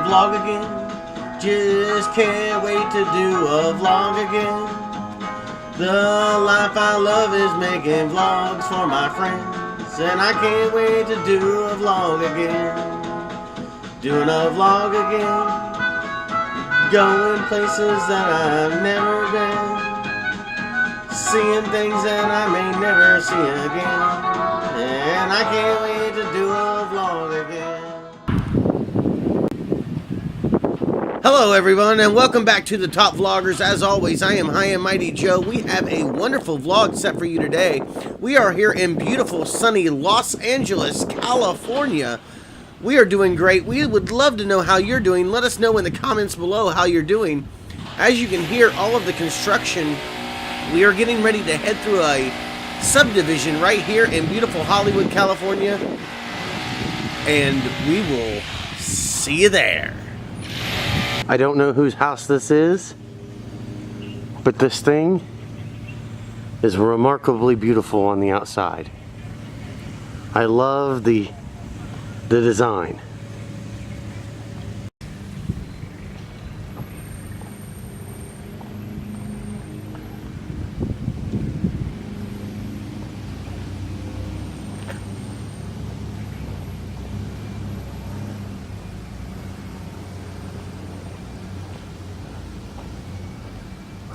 vlog again. Just can't wait to do a vlog again. The life I love is making vlogs for my friends, and I can't wait to do a vlog again. Doing a vlog again. Going places that I've never been. Seeing things that I may never see again. And I can't wait to do a vlog again. Hello everyone, and welcome back to the Top Vloggers. As always, I am High and Mighty Joe. We have a wonderful vlog set for you today. We are here in beautiful sunny Los Angeles, California. We are doing great. We would love to know how you're doing. Let us know in the comments below how you're doing. As you can hear, all of the construction, we are getting ready to head through a subdivision right here in beautiful Hollywood, California. And we will see you there. I don't know whose house this is, but this thing is remarkably beautiful on the outside. I love the design.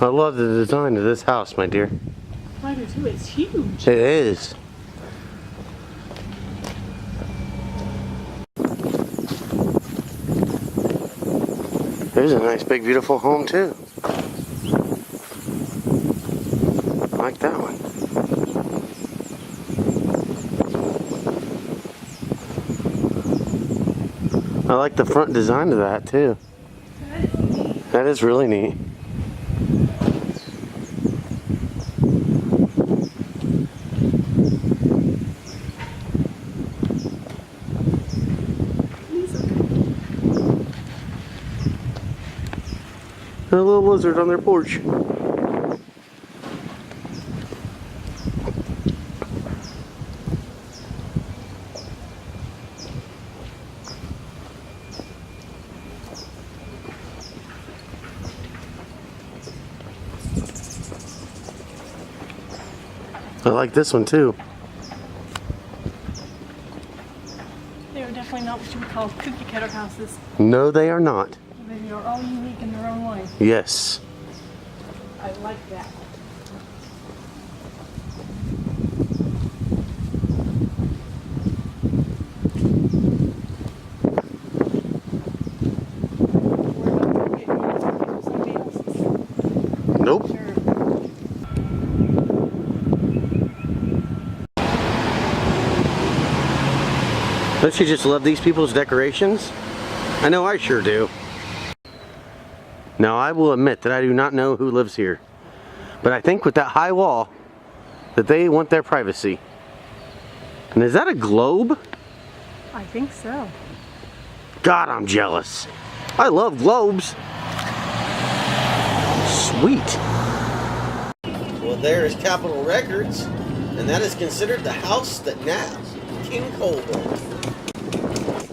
I love the design of this house, my dear. I do too. It's huge. It is. There's a nice, big, beautiful home, too. I like that one. I like the front design of that, too. That is really neat. A little lizard on their porch. I like this one too. They are definitely not what you would call cookie cutter houses. No, they are not. They are all unique in their own way. Yes. I like that. Nope. Sure. Don't you just love these people's decorations? I know I sure do. Now I will admit that I do not know who lives here, but I think with that high wall that they want their privacy. And is that a globe? I think so. God, I'm jealous. I love globes. Sweet. Well, there is Capitol Records, and that is considered the house that nabbed King Colbert.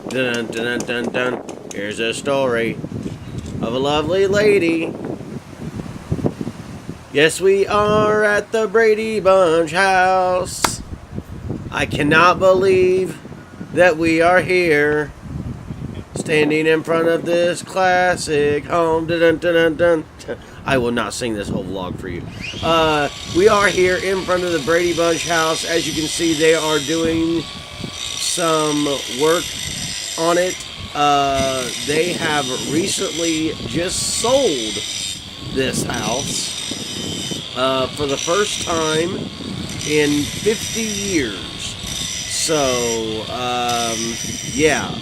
Dun dun dun dun dun. Here's a story of a lovely lady. Yes, we are at the Brady Bunch house. I cannot believe that we are here, standing in front of this classic home. Dun, dun, dun, dun, dun. I will not sing this whole vlog for you. We are here in front of the Brady Bunch house. As you can see, they are doing some work on it. They have recently just sold this house for the first time in 50 years. So, yeah,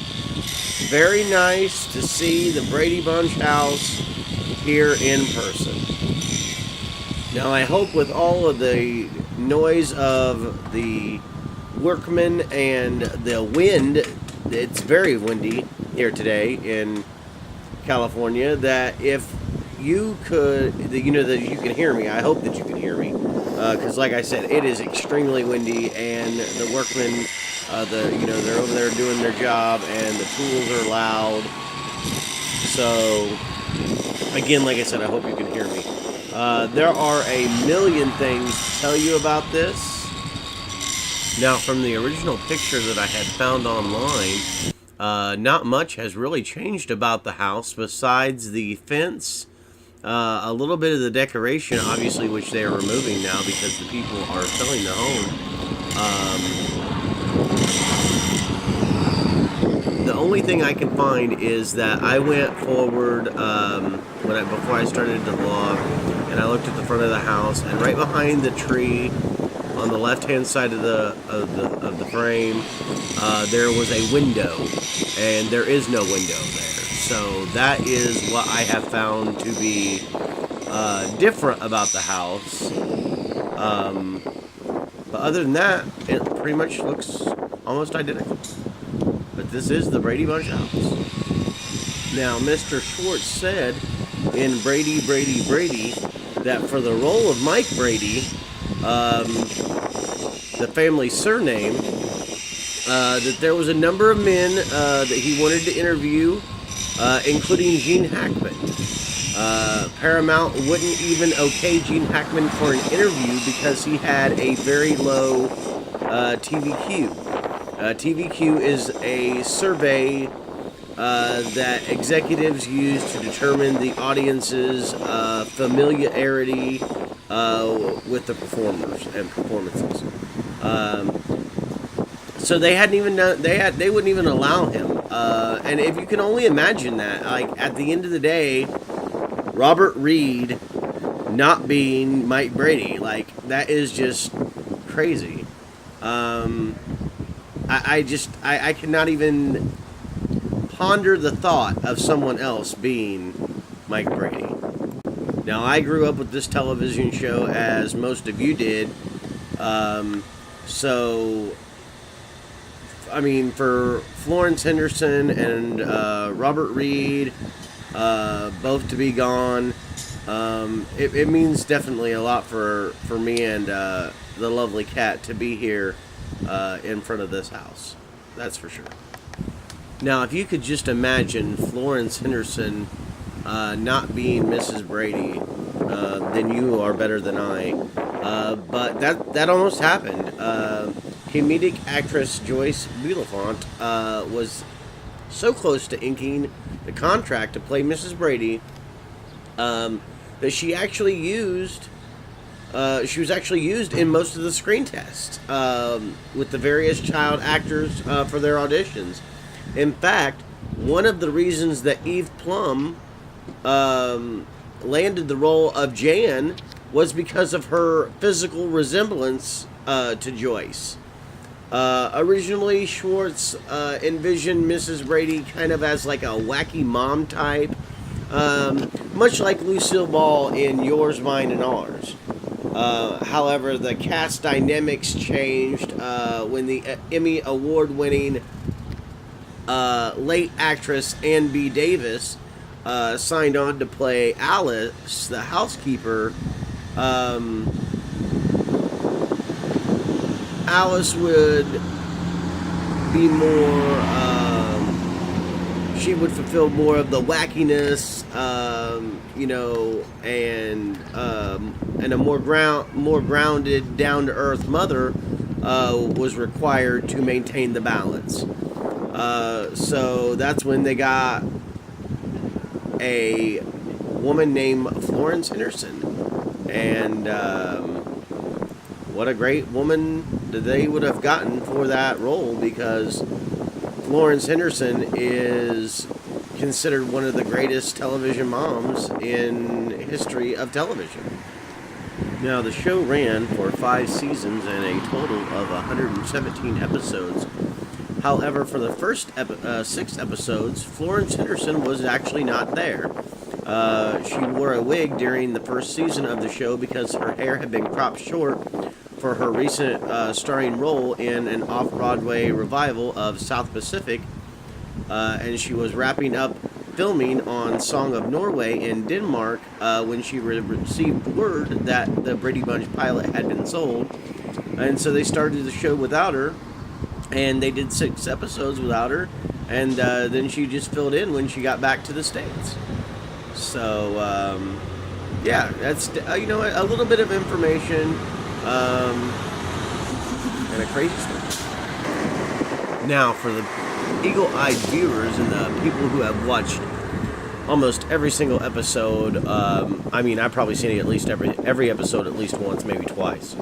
very nice to see the Brady Bunch house here in person. Now, I hope with all of the noise of the workmen and the wind, it's very windy here today in California, that if you could, you know, that you can hear me. I hope that you can hear me, because like I said, it is extremely windy, and the workmen, they're over there doing their job, and the tools are loud, So, again, like I said, I hope you can hear me. There are a million things to tell you about this. Now, from the original picture that I had found online, not much has really changed about the house besides the fence, a little bit of the decoration, obviously, which they are removing now because the people are selling the home. The only thing I can find is that I went forward before I started the vlog, and I looked at the front of the house, and right behind the tree, on the left-hand side of the frame, there was a window, and there is no window there. So that is what I have found to be different about the house. But other than that, it pretty much looks almost identical. But this is the Brady Bunch house. Now, Mr. Schwartz said in Brady, Brady, Brady that for the role of Mike Brady, the family surname, that there was a number of men that he wanted to interview, including Gene Hackman. Paramount wouldn't even okay Gene Hackman for an interview because he had a very low TVQ. TVQ is a survey that executives use to determine the audience's familiarity with the performers and performances. So they hadn't even done, they wouldn't even allow him. And if you can only imagine that, like at the end of the day, Robert Reed not being Mike Brady, like that is just crazy. I cannot even ponder the thought of someone else being Mike Brady. Now, I grew up with this television show as most of you did. So, I mean, for Florence Henderson and Robert Reed both to be gone, it means definitely a lot for me and the lovely cat to be here in front of this house. That's for sure. Now, if you could just imagine Florence Henderson not being Mrs. Brady, then you are better than I. But that almost happened. Comedic actress Joyce Bulifant was so close to inking the contract to play Mrs. Brady that she actually used. She was actually used in most of the screen tests with the various child actors for their auditions. In fact, one of the reasons that Eve Plum landed the role of Jan was because of her physical resemblance to Joyce. Originally, Schwartz envisioned Mrs. Brady kind of as like a wacky mom type, much like Lucille Ball in Yours, Mine, and Ours. However, the cast dynamics changed when the Emmy Award-winning late actress Ann B. Davis signed on to play Alice, the housekeeper. Alice would be more, she would fulfill more of the wackiness, and a more grounded, down-to-earth mother was required to maintain the balance. So that's when they got a woman named Florence Henderson. And what a great woman that they would have gotten for that role, because Florence Henderson is considered one of the greatest television moms in history of television. Now, the show ran for 5 seasons and a total of 117 episodes. However, for the first 6 episodes, Florence Henderson was actually not there. She wore a wig during the first season of the show because her hair had been cropped short for her recent starring role in an off-Broadway revival of South Pacific, and she was wrapping up filming on Song of Norway in Denmark when she received word that the Brady Bunch pilot had been sold, and so they started the show without her. and they did 6 episodes without her, and then she just filled in when she got back to the States. So yeah, that's a little bit of information and a crazy story. Now, for the eagle-eyed viewers and the people who have watched almost every single episode, I've probably seen it at least every episode at least once, maybe twice.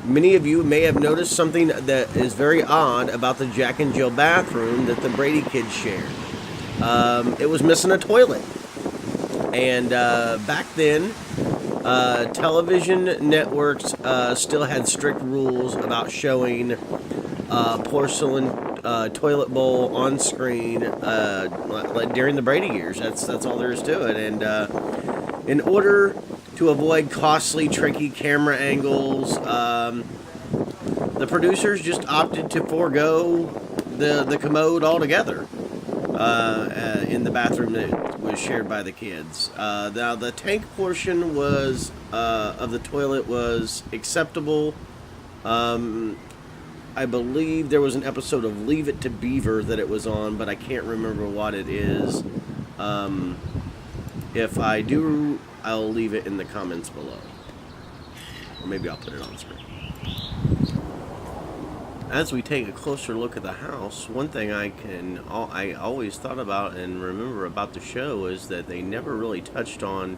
Many of you may have noticed something that is very odd about the Jack and Jill bathroom that the Brady kids shared. It was missing a toilet. And back then, television networks still had strict rules about showing porcelain toilet bowl on screen like during the Brady years. That's all there is to it. And in order to avoid costly, tricky camera angles, the producers just opted to forego the commode altogether in the bathroom that was shared by the kids. Now, the tank portion was of the toilet was acceptable. I believe there was an episode of Leave It to Beaver that it was on, but I can't remember what it is. If I do, I'll leave it in the comments below. Or maybe I'll put it on screen. As we take a closer look at the house, one thing I always thought about and remember about the show is that they never really touched on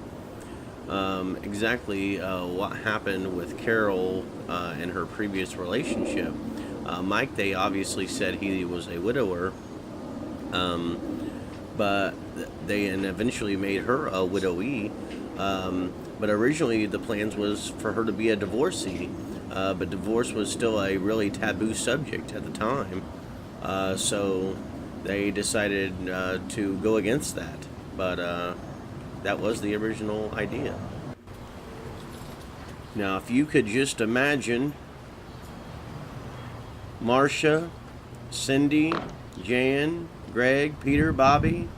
exactly what happened with Carol and her previous relationship. Mike, they obviously said he was a widower, but they eventually made her a widowee. But originally the plans was for her to be a divorcee, but divorce was still a really taboo subject at the time. So they decided to go against that. But that was the original idea. Now, if you could just imagine Marcia, Cindy, Jan, Greg, Peter, Bobby,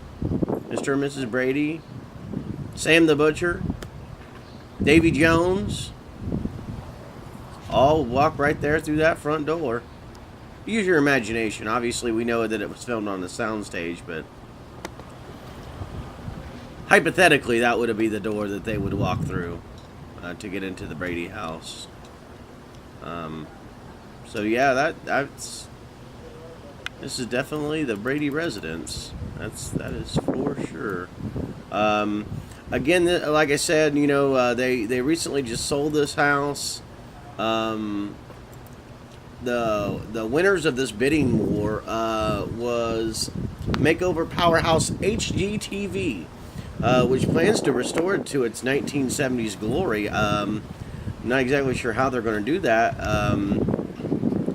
Mr. and Mrs. Brady, Sam the Butcher, Davy Jones, all walk right there through that front door. Use your imagination. Obviously, we know that it was filmed on the soundstage, but hypothetically, that would be the door that they would walk through to get into the Brady house. So yeah, this is definitely the Brady residence. That is for sure. Again, like I said, they recently just sold this house. The winners of this bidding war was Makeover Powerhouse HGTV, which plans to restore it to its 1970s glory. I'm not exactly sure how they're going to do that.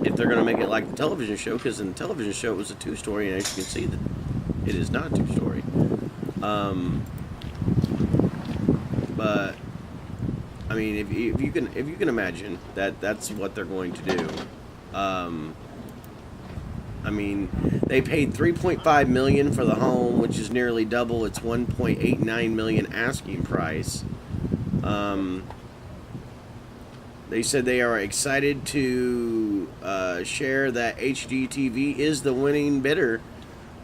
If they're going to make it like the television show, because in the television show it was a 2-story, and as you can see, that it is not a 2-story. But I mean, if you can imagine that's what they're going to do. I mean, they paid $3.5 million for the home, which is nearly double its $1.89 million asking price. They said they are excited to share that HGTV is the winning bidder,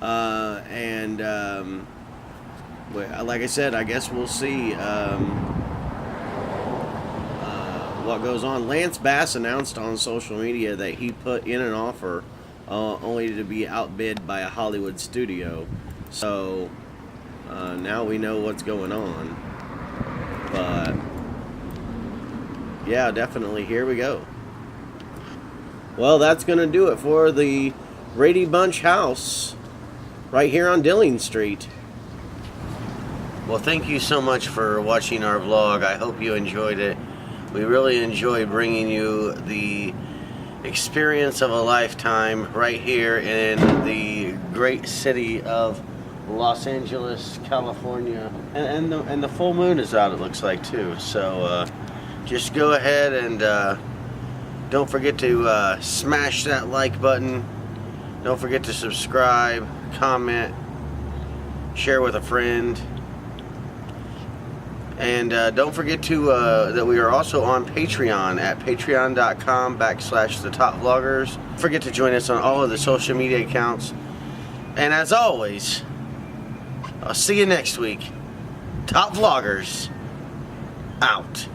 and like I said, I guess we'll see what goes on. Lance Bass announced on social media that he put in an offer only to be outbid by a Hollywood studio. So now we know what's going on. But yeah, definitely, here we go. Well, that's going to do it for the Brady Bunch house right here on Dilling Street. Well, thank you so much for watching our vlog. I hope you enjoyed it. We really enjoy bringing you the experience of a lifetime right here in the great city of Los Angeles, California. And the full moon is out, it looks like, too. So just go ahead and don't forget to smash that like button. Don't forget to subscribe, comment, share with a friend. And don't forget to that we are also on Patreon at patreon.com/thetopvlogers. Don't forget to join us on all of the social media accounts. And as always, I'll see you next week. Top Vloggers out.